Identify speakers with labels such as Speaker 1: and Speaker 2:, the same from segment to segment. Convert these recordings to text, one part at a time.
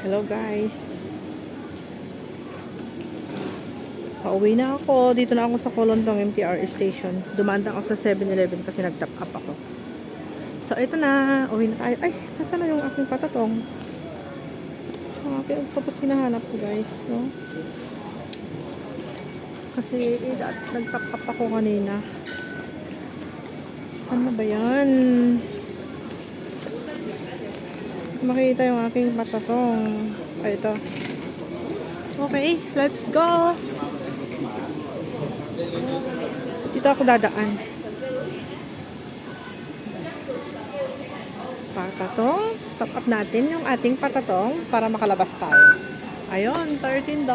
Speaker 1: Hello guys. Pauwi na ako. Dito na ako sa Kolontong MTR station. Dumaan lang ako sa 7-Eleven kasi nag-top up ako. So ito na. Uwi na tayo. Ay, nasa na yung aking patatong? Okay, tapos hinahanap ko guys. No? Kasi nag-top up ako kanina. Saan na ba yan? Makita yung aking patatong. Ay, ito. Okay, let's go! Dito ako dadaan. Patatong. Top up natin yung ating patatong para makalabas tayo. Ayun, $13.20.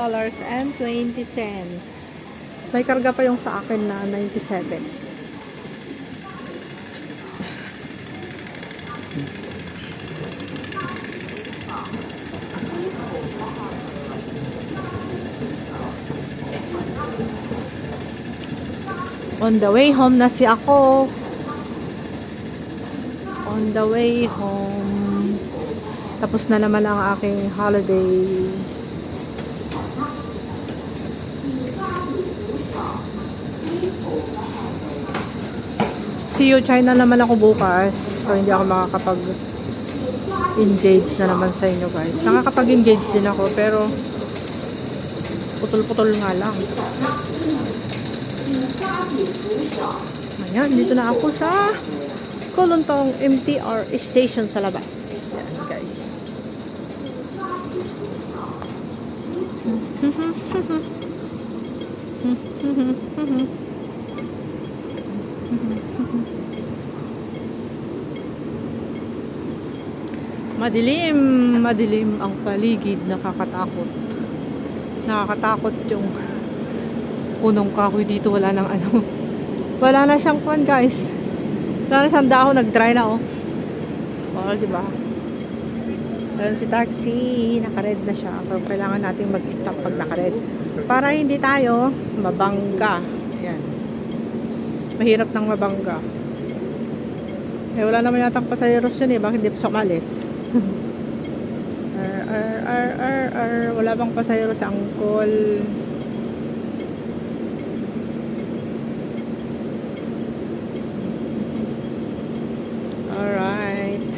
Speaker 1: May karga pa yung sa akin na 97. On the way home na si ako. On the way home. Tapos na naman ang aking holiday. See you China naman ako bukas. So hindi ako makakapag-engage na naman sa inyo guys. Nakakapag-engage din ako pero putol-putol nga lang. Ayan, dito na ako sa Kolontong MTR station sa labas. Ayan, guys. Madilim ang paligid, nakakatakot. Nakakatakot yung punong kahoy dito, wala nang ano. Wala na siyang pan, guys. Wala na siyang dahon, nag-dry na, oh. Oh, diba? Ayan si taxi, naka-red na siya. Pero kailangan nating mag-stop pag naka-red. Para hindi tayo mabangga. Ayan. Mahirap nang mabangga. Eh, wala naman yatang pasayeros yun eh. Bakit hindi pa siya umalis? Wala bang pasayero sa angkol? Alright.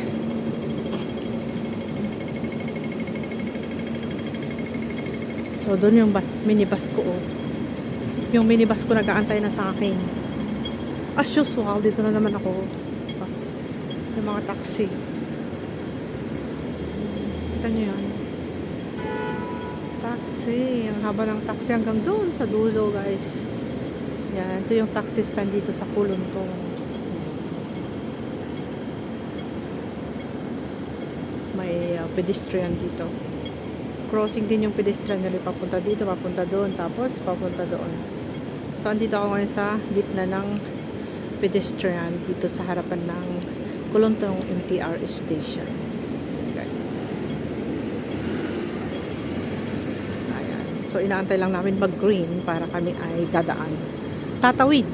Speaker 1: So, doon yung minibus ko, oh. Yung minibus ko nag-aantay na sa akin. As usual, dito na naman ako. Yung mga taxi. Kita nyo yan. Taxi. Ang haba ng taxi hanggang doon sa dulo, guys. Yan. Ito yung taxi stand dito sa Kolontong. May pedestrian dito. Crossing din yung pedestrian nila. Papunta dito, papunta doon. Tapos, papunta doon. So, andito ako ngayon sa gitna ng pedestrian dito sa harapan ng Kolontong MTR station. Guys. Ayan. So, inaantay lang namin mag-green para kami ay dadaan. Tatawid.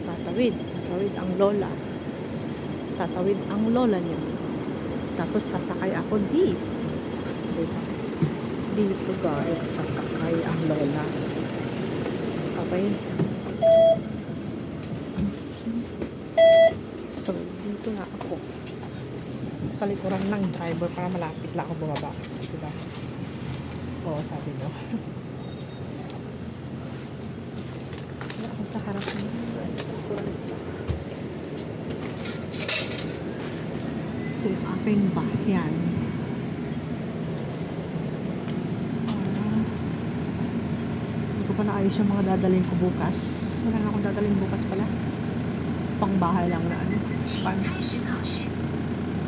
Speaker 1: Tatawid ang lola. Tatawid ang lola niya. Tapos, sasakay ako dito. Dito, guys. Sasakay ang lola. Okay. So, dito na ako. Sa likuran ng driver para malapit lang ako bumaba. Diba? Oo, sabi mo. Wala akong sa harap niya. So, yung aking bus yan. Hindi ko pa naayos yung mga dadalhin ko bukas. Wala na akong dadalhin bukas pala. Pangbahay lang na ano. Pants.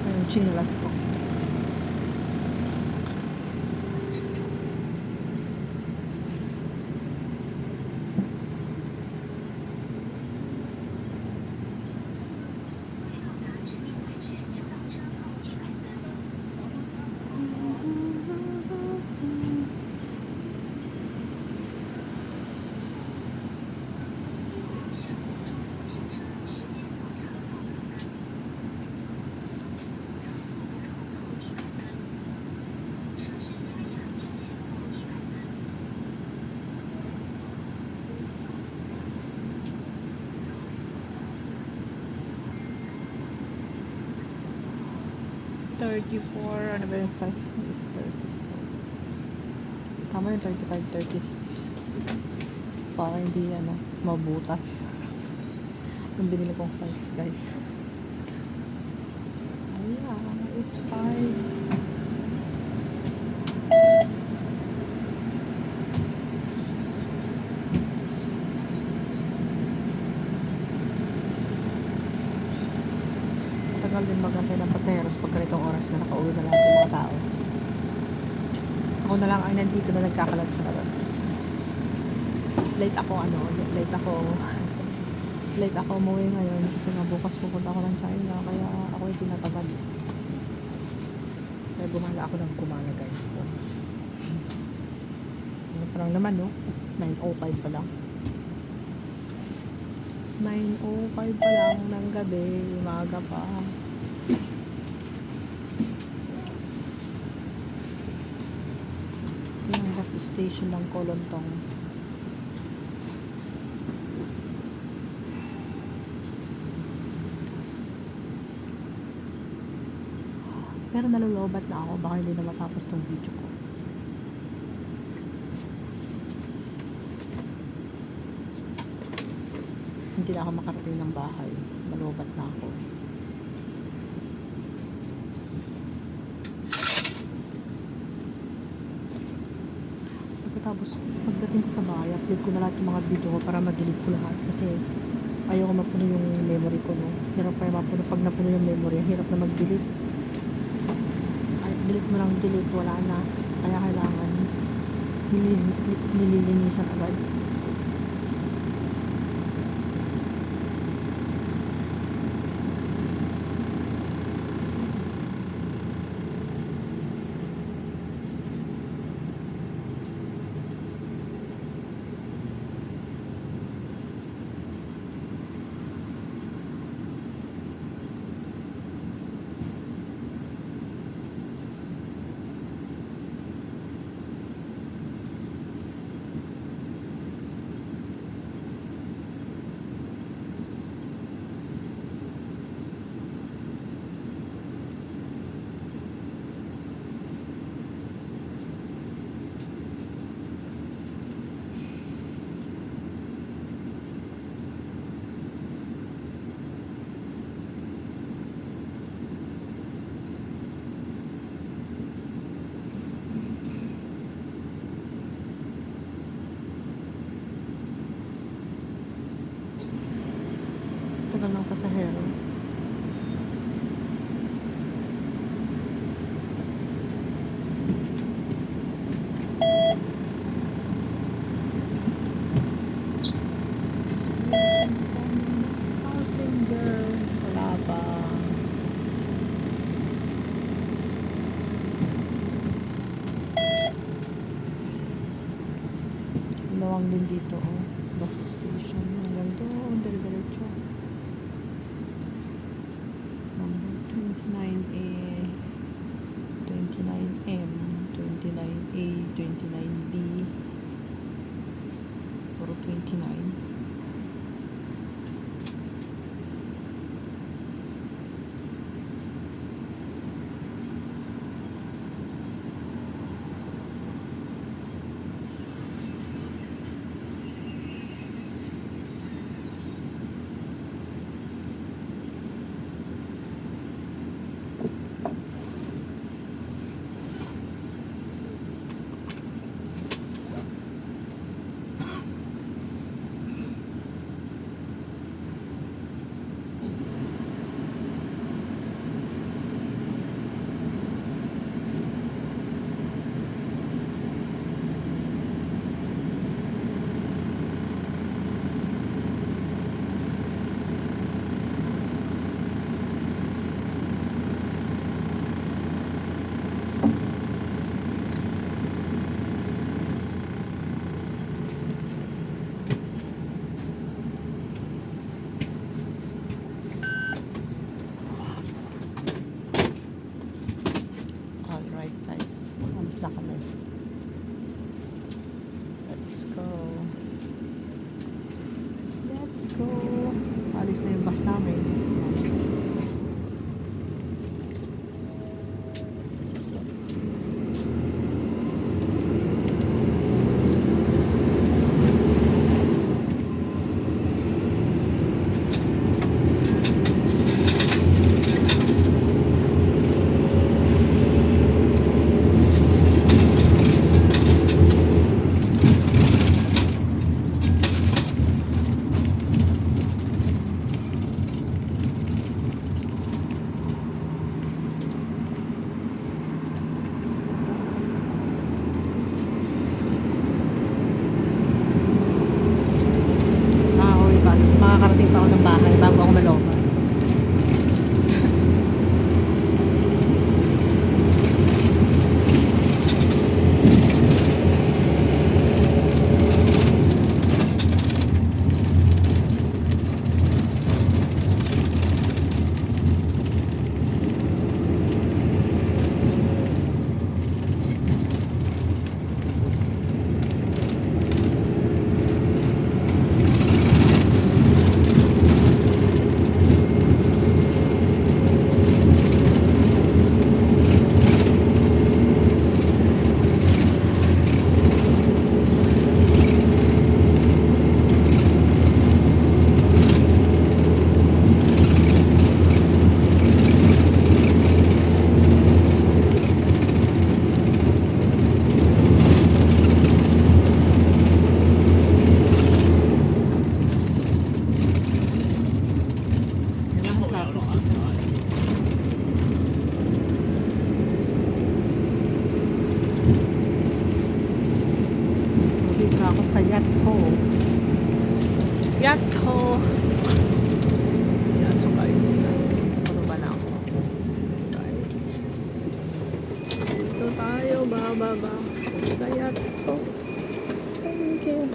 Speaker 1: Yung chinelas ko. 34. Ano ba yung size? Is 34. Tama yung 35, 36. Para hindi mabutas. Yung binili kong size, guys. Ayan, it's fine. Tagal din magantay ng pasaheros pag ganitong oras na nakauwi na lahat yung mga tao. Ako na lang ay nandito na nagkakalat sa labas. Late ako umuwi ngayon kasi nga bukas pupunta ako ng China kaya ako ay tinatabad. Kaya gumala ako ng gumala, guys. So, ano pa lang naman, no? 9:05 pa lang. 9:05 pa lang ng gabi, umaga pa. Ito yung bus station ng Kolontong. Pero nalulobat na ako, baka hindi na matapos tong video ko. Hindi na ako makarating ng bahay. Nalulobat na ako. Pagkatapos, pagdating ko sa bahay, upload ko na lahat yung mga video ko para ma-delete ko lahat. Kasi ayoko mapuno yung memory ko, no? Hirap pa yung mapuno. Pag napuno yung memory, hirap na mag-delete. Delete mo lang, delete, wala na. Kaya kailangan nililinisan agad. Tagal ng pasahero. Passenger. Wala pa. Lawang din dito, oh. Bus station. Hanggang doon, diretso. Number 29A, 29M, 29A, 29B. Puro 29. na kami. Let's go. Let's go. Alis na yung bus namin. bababa. Saya to. Thank you.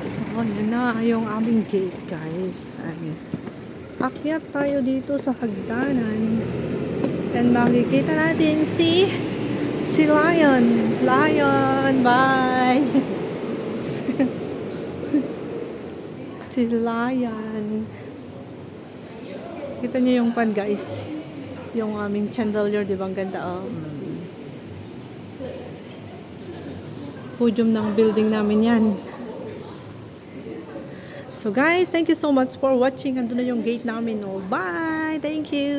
Speaker 1: So, yun na yung aming gate, guys. Akyat tayo dito sa hagdanan. And makikita natin si Lion. Lion, bye! Si Lion. Kita niyo yung pan, guys. Yung aming chandelier, di ba? Ang ganda, oh. Podium ng building namin yan. So guys, thank you so much for watching. Andun na yung gate namin, oh. Bye! Thank you!